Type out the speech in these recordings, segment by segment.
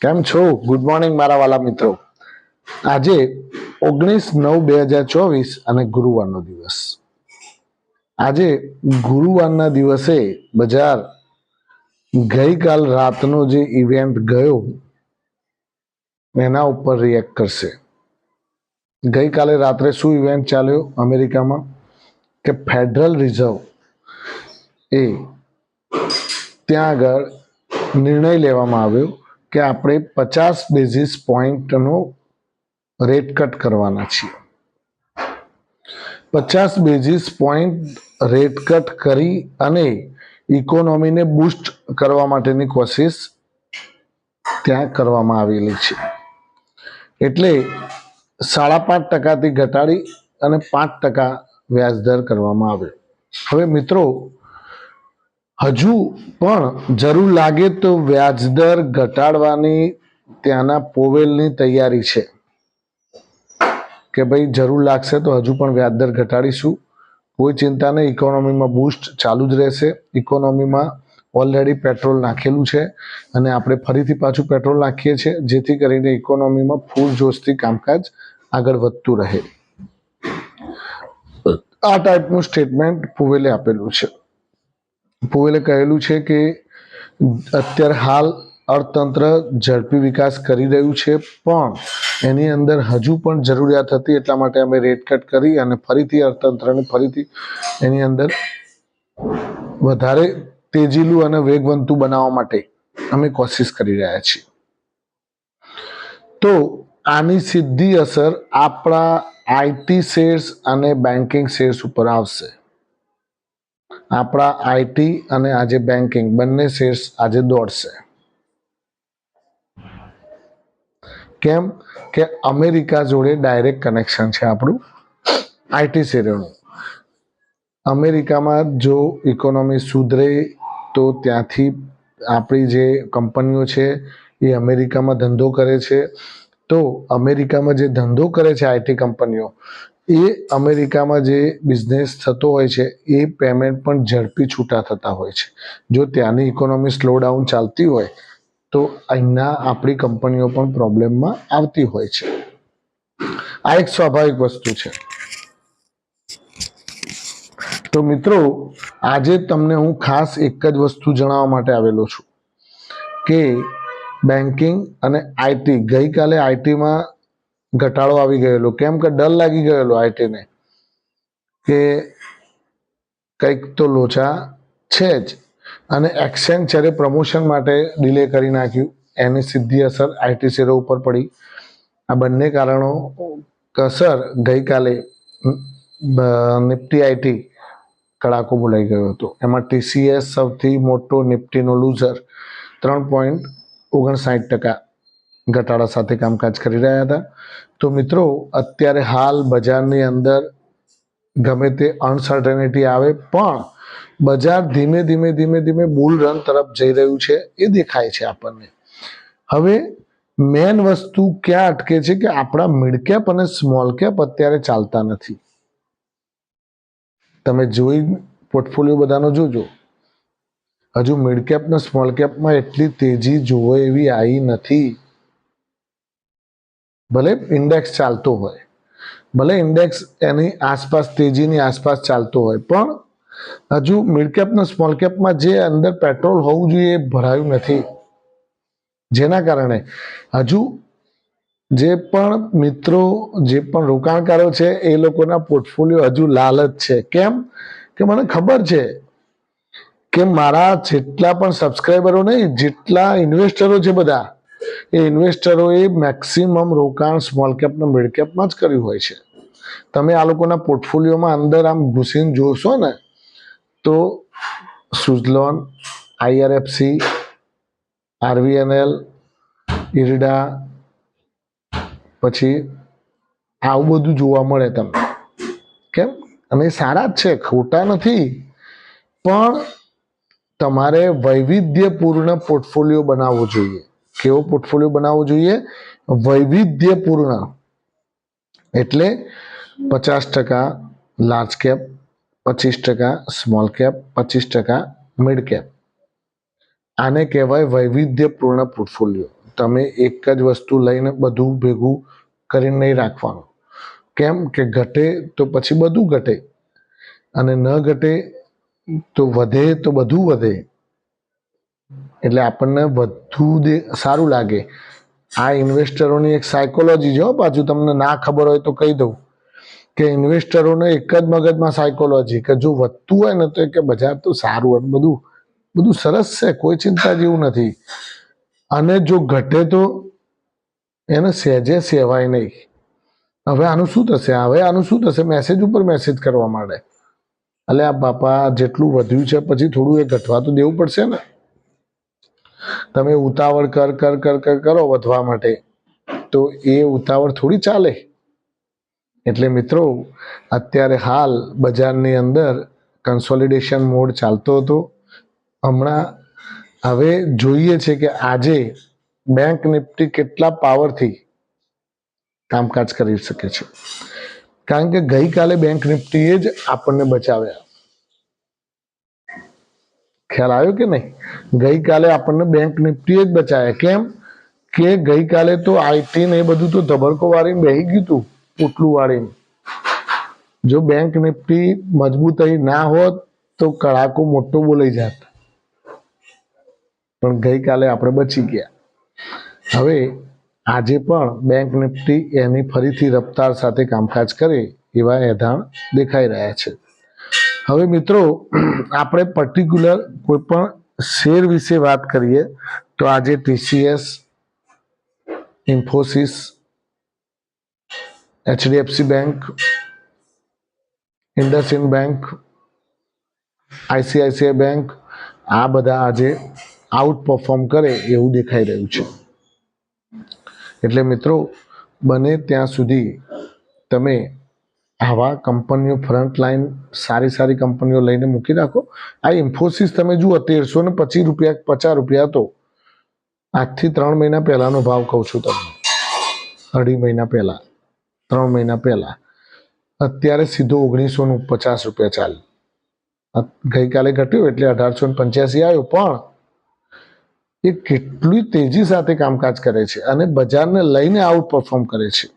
કેમ છો? Good morning મારા વાલા મિત્રો. આજે 19/9/2024 અને ગુરુવારનો દિવસ. આજે ગુરુવારના દિવસે બજાર ગઈકાલ રાતનો જે ઇવેન્ટ ગયો એના ઉપર રિએક્ટ કરશે. ગઈકાલે રાત્રે શું ઇવેન્ટ ચાલ્યો અમેરિકામાં કે ફેડરલ રિઝર્વ એ ત્યાં આગળ નિર્ણય લેવામાં આવ્યો કે આપણે 50 બેઝિસ પોઈન્ટનો રેટ કટ કરવાના છીએ. 50 બેઝિસ પોઈન્ટ રેટ કટ કરી અને ઇકોનોમીને બૂસ્ટ કરવા માટેની કોશિશ ત્યાં કરવામાં આવેલી છે. એટલે 5.5% ઘટાડી અને 5% વ્યાજદર કરવામાં આવ્યો. હવે મિત્રો, હજુ પણ જરૂર લાગે તો વ્યાજદર ઘટાડવાની ત્યાંના પોવેલની તૈયારી છે કે ભાઈ જરૂર લાગશે તો હજુ પણ વ્યાજદર ઘટાડીશું, કોઈ ચિંતા નહીં, ઇકોનોમીમાં બૂસ્ટ ચાલુ જ રહેશે. ઇકોનોમીમાં ઓલરેડી પેટ્રોલ નાખેલું છે અને આપણે ફરીથી પાછું પેટ્રોલ નાખીએ છીએ, જેથી કરીને ઇકોનોમીમાં ફૂલ જોશથી કામકાજ આગળ વધતું રહે. આ ટાઈપનું સ્ટેટમેન્ટ પોવેલે આપેલું છે. પોવેલે કહેલું છે કે અત્યારે હાલ અર્થતંત્ર ઝડપી વિકાસ કરી રહ્યું છે, પણ એની અંદર હજુ પણ જરૂરિયાત હતી, એટલા માટે અમે રેટ કટ કરી અને ફરીથી અર્થતંત્રને ફરીથી એની અંદર વધારે તેજીલું અને વેગવંતું બનાવવા માટે અમે કોશિશ કરી રહ્યા છીએ. તો આની સીધી અસર આપણા આઈટી શેર્સ અને બેન્કિંગ શેર્સ ઉપર આવશે. આપણા આઈટી અને આજે બેન્કિંગ બંને શેર્સ આજે દોડશે. કેમ કે અમેરિકા જોડે ડાયરેક્ટ કનેક્શન છે આપણું આઈટી શેરોનું. અમેરિકામાં જો ઇકોનોમી સુધરે તો ત્યાંથી આપણી જે કંપનીઓ છે એ અમેરિકામાં ધંધો કરે છે, તો અમેરિકામાં જે ધંધો કરે છે આઈટી કંપનીઓ, એ અમેરિકામાં જે બિઝનેસ થતો હોય છે એ પેમેન્ટ પણ ઝડપી છૂટા થતા હોય છે. જો ત્યાંની ઇકોનોમી સ્લો ડાઉન ચાલતી હોય તો અહીંના આપણી કંપનીઓ પણ પ્રોબ્લેમમાં આવતી હોય છે. આ એક સ્વાભાવિક વસ્તુ છે. તો મિત્રો, આજે તમને હું ખાસ એક જ વસ્તુ જણાવવા માટે આવેલો છું કે બેન્કિંગ અને આઈટી, ગઈકાલે આઈટીમાં ઘટાડો આવી ગયેલો. કેમ કે ડર લાગી ગયેલો આઈટીને કે કંઈક તો લોચા છે જ, અને એક્સેન્ચરે પ્રમોશન માટે ડિલે કરી નાખ્યું, એની સીધી અસર આઈટી શેરો ઉપર પડી. આ બંને કારણો અસર ગઈકાલે નિફ્ટી આઈટી કડાકો બોલાઈ ગયો હતો. એમાં ટીસીએસ સૌથી મોટો નિફ્ટીનો લૂઝર 3.59% ઘટાડા સાથે કામકાજ કરી રહ્યા હતા. તો મિત્રો, અત્યારે હાલ બજારની અંદર ગમે તે અનસર્ટેનિટી આવે પણ બજાર ધીમે ધીમે બુલ રન તરફ જઈ રહ્યું છે એ દેખાય છે આપણને. હવે મેન વસ્તુ ક્યાં અટકે છે કે આપણા મિડ કેપ અને સ્મોલ કેપ અત્યારે ચાલતા નથી. તમે જોઈ પોર્ટફોલિયો બધાનો જોજો, હજુ મિડ કેપ ને સ્મોલ કેપમાં એટલી તેજી જોવે એવી આવી નથી. ભલે ઇન્ડેક્સ ચાલતો હોય, ભલે ઇન્ડેક્સ એની આસપાસ તેજીની આસપાસ ચાલતો હોય, પણ હજુ મિડ કેપ ને સ્મોલ કેપમાં જે અંદર પેટ્રોલ હોવું જોઈએ એ ભરાયું નથી. જેના કારણે હજુ જે પણ મિત્રો, જે પણ રોકાણકારો છે એ લોકોના પોર્ટફોલિયો હજુ લાલ જ છે. કેમ કે મને ખબર છે કે મારા જેટલા પણ સબસ્ક્રાઈબરો નહીં, જેટલા ઇન્વેસ્ટરો છે બધા, એ ઇન્વેસ્ટરોએ મેક્સિમમ રોકાણ સ્મોલ કેપના મિડ કેપમાં જ કર્યું હોય છે. તમે આ લોકોના પોર્ટફોલિયોમાં અંદર આમ ઘૂસીને જોશો ને તો સુઝલોન, આઈઆરએફસી, આરવીએનએલ, ઇરડા, પછી આવું બધું જોવા મળે તમને. કેમ? અને સારા જ છે, ખોટા નથી, પણ તમારે વૈવિધ્યપૂર્ણ પોર્ટફોલિયો બનાવવો જોઈએ. કેવો પોર્ટફોલિયો બનાવવો જોઈએ? વૈવિધ્યપૂર્ણ. એટલે 50% large cap, 25% small cap, 25% mid cap. આને કહેવાય વૈવિધ્યપૂર્ણ પોર્ટફોલિયો. તમે એક જ વસ્તુ લઈને બધું ભેગું કરીને નહીં રાખવાનું. કેમ કે ઘટે તો પછી બધું ઘટે, અને ન ઘટે તો વધે તો બધું વધે. એટલે આપણને બધું સારું લાગે. આ ઇન્વેસ્ટરોની એક સાયકોલોજી છે. પાછું તમને ના ખબર હોય તો કહી દઉં કે ઇન્વેસ્ટરોને એક જ મગજમાં સાયકોલોજી કે જો વધતું હોય ને તો કે બજાર તો સારું હોય, બધું સરસ છે, કોઈ ચિંતા જેવું નથી. અને જો ઘટે તો એને સહેજે સેવાય નહીં. હવે આનું શું થશે, મેસેજ ઉપર મેસેજ કરવા માંડે. એટલે આ બાપા જેટલું વધ્યું છે પછી થોડું એ ઘટવા તો દેવું પડશે ને. તમે ઉતાવળ કરો વધવા માટે, તો એ ઉતાવળ થોડી ચાલે. એટલે મિત્રો, અત્યારે હાલ બજારની અંદર કન્સોલિડેશન મોડ ચાલતો હતો. હમણાં હવે જોઈએ છે કે આજે બેંક નિફ્ટી કેટલા પાવરથી કામકાજ કરી શકે છે. કારણ કે ગઈકાલે બેંક નિફ્ટીએ જ આપણને બચાવ્યા. ખ્યાલ આવ્યો કે નહીં? ગઈકાલે આપણને બેંક નિફ્ટીએ જ બચાવ્યા. કેમ કે ગઈકાલે તો આઈટી ને એ બધું તો ધબડકો વાળીને બેસી ગયું હતું, પોટલું વાળીને. જો બેંક નિફ્ટી મજબૂતાઈ ના હોત તો કડાકો મોટો બોલાઈ જાત. પણ ગઈકાલે આપણે બચી ગયા. હવે આજે પણ બેંક નિફ્ટી એની ફરીથી રફતાર સાથે કામકાજ કરે એવા એધાણ દેખાઈ રહ્યા છે. હવે મિત્રો, આપણે પર્ટિક્યુલર કોઈ પણ શેર વિશે વાત કરીએ તો આજે TCS, Infosys, HDFC bank, IndusInd bank, ICICI bank, આ બધા આજે આઉટ પરફોર્મ કરે એવું દેખાઈ રહ્યું છે. એટલે મિત્રો, બને ત્યાં સુધી તમે આવા કંપનીઓ ફ્રન્ટ લાઈન સારી કંપનીઓ લઈને મૂકી રાખો. આ ઇન્ફોસિસ તમે જુઓ, 1325 રૂપિયા હતો. આજથી 3 મહિના પહેલાનો ભાવ કહું છું તમને, 2.5 મહિના પહેલા, 3 મહિના પહેલા. અત્યારે સીધો 1950 રૂપિયા ચાલે. ગઈકાલે ઘટ્યું એટલે 1885 આવ્યો. પણ એ કેટલી તેજી સાથે કામકાજ કરે છે અને બજારને લઈને આઉટ પરફોર્મ કરે છે.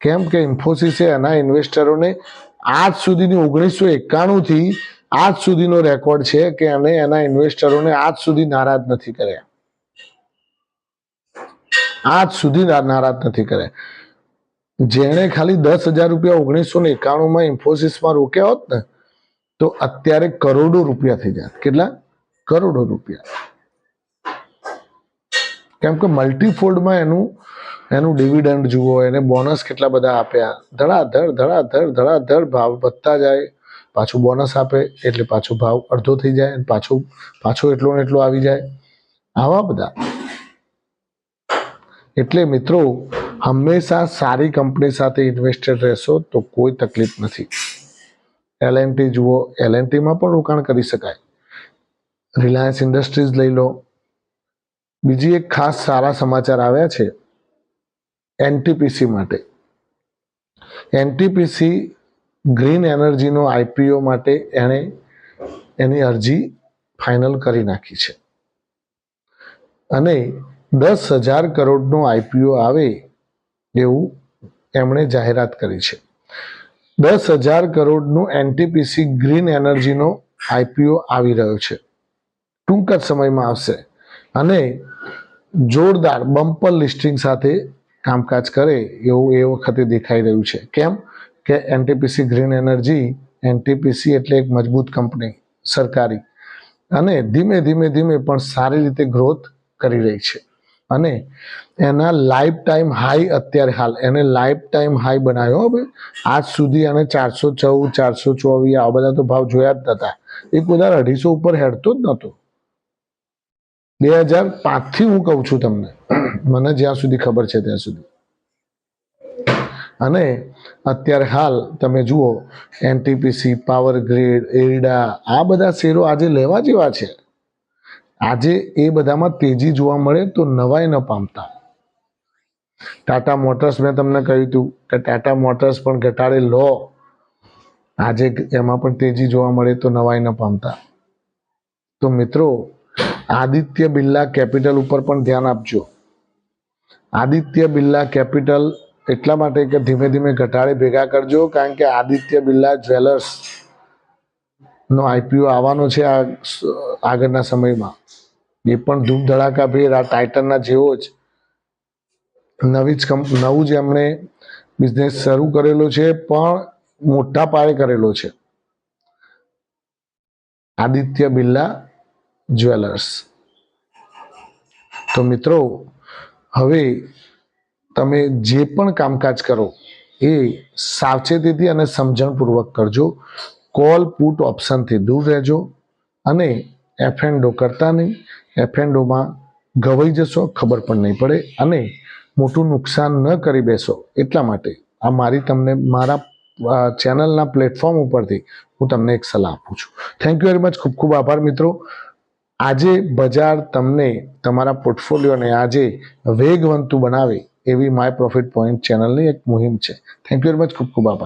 કેમ કે ઇન્ફોસિસે એના ઇન્વેસ્ટરોને આજ સુધીની 1991 થી આજ સુધીનો રેકોર્ડ છે કે એને એના ઇન્વેસ્ટરોને આજ સુધી નારાજ નથી કર્યા. આજ સુધી નારાજ નથી કર્યા. જેણે ખાલી 10,000 રૂપિયા 1991 ઇન્ફોસિસમાં રોક્યા હોત ને, તો અત્યારે કરોડો રૂપિયા થઈ જાય. કેટલા? કરોડો રૂપિયા. કેમ કે મલ્ટીફોલ્ડમાં એનું ડિવિડન્ડ જુઓ, એને બોનસ કેટલા બધા આપ્યા. ધડાધડ ભાવ વધતા જાય, પાછું બોનસ આપે એટલે પાછો ભાવ અડધો થઈ જાય, પાછો એટલો ને એટલો આવી જાય. આવા બધા. એટલે મિત્રો, હંમેશા સારી કંપની સાથે ઇન્વેસ્ટેડ રહેશો તો કોઈ તકલીફ નથી. L&T જુઓ, L&Tમાં પણ રોકાણ કરી શકાય. રિલાયન્સ ઇન્ડસ્ટ્રીઝ લઈ લો. બીજી એક ખાસ સારા સમાચાર આવ્યા છે NTPC માટે. NTPC ગ્રીન એનર્જીનો IPO માટે એની અરજી ફાઇનલ કરી નાખી છે અને 10,000 કરોડનો IPO આવે એવું એમણે જાહેરાત કરી છે. 10,000 કરોડનું NTPC ગ્રીન એનર્જીનો IPO આવી રહ્યો છે. ટૂંક જ સમયમાં આવશે અને જોરદાર બમ્પર લિસ્ટિંગ સાથે કામકાજ કરે એવું એ વખતે દેખાઈ રહ્યું છે. કેમ કે NTPC ગ્રીન એનર્જી, NTPC એટલે એક મજબૂત કંપની સરકારી, અને ધીમે ધીમે પણ સારી રીતે ગ્રોથ કરી રહી છે. અને એના લાઈફ ટાઈમ હાઈ અત્યારે હાલ એને લાઈફ ટાઈમ હાઈ બનાવ્યો. હવે આજ સુધી એને 414, 424 આ બધા તો ભાવ જોયા જ નતા. એક બધા 250 ઉપર હેડતો જ નહોતો. 2005 થી હું કહું છું તમને, મને જ્યાં સુધી ખબર છે ત્યાં સુધી. અને અત્યારે હાલ તમે જુઓ, NTPC, પાવર ગ્રીડ, એરિડા, આ બધા શેરો આજે લેવા જેવા છે. આજે એ બધામાં તેજી જોવા મળે તો નવાઈ ન પામતા. ટાટા મોટર્સ, મેં તમને કહ્યું હતું કે ટાટા મોટર્સ પણ ઘટાડે લો. આજે એમાં પણ તેજી જોવા મળે તો નવાઈ ન પામતા. તો મિત્રો, આદિત્ય બિરલા કેપિટલ ઉપર પણ ધ્યાન આપજો. આદિત્ય બિરલા કેપિટલ એટલા માટે કે ધીમે ધીમે ઘટાડે ભેગા કરજો, કારણ કે આદિત્ય બિરલા જ્વેલર્સ નો આઈપીઓ આવવાનો છે આગળના સમયમાં. એ પણ ધૂમ ધડાકાભેર આ ટાઇટનના જેવો જ નવું જ એમણે બિઝનેસ શરૂ કરેલો છે, પણ મોટા પાયે કરેલો છે. આદિત્ય બિરલા જ્વેલર્સ. તો મિત્રો, હવે તમે જે પણ કામકાજ કરો એ સાવચેતીથી અને સમજણપૂર્વક કરજો. કોલ પુટ ઓપ્શનથી દૂર રહેજો અને એફએનડો કરતા નહીં. એફએનડોમાં ઘવાઈ જશો, ખબર પણ નહીં પડે અને મોટું નુકસાન ન કરી બેસો. એટલા માટે આ મારા ચેનલના પ્લેટફોર્મ ઉપરથી હું તમને એક સલાહ આપું છું. Thank you very much. ખૂબ ખૂબ આભાર મિત્રો. આજે બજાર તમને તમારા પોર્ટફોલિયોને આજે વેગવંતું બનાવે એવી માય પ્રોફિટ પોઈન્ટ ચેનલની એક મુહિમ છે. Thank you very much. ખૂબ ખૂબ આભાર.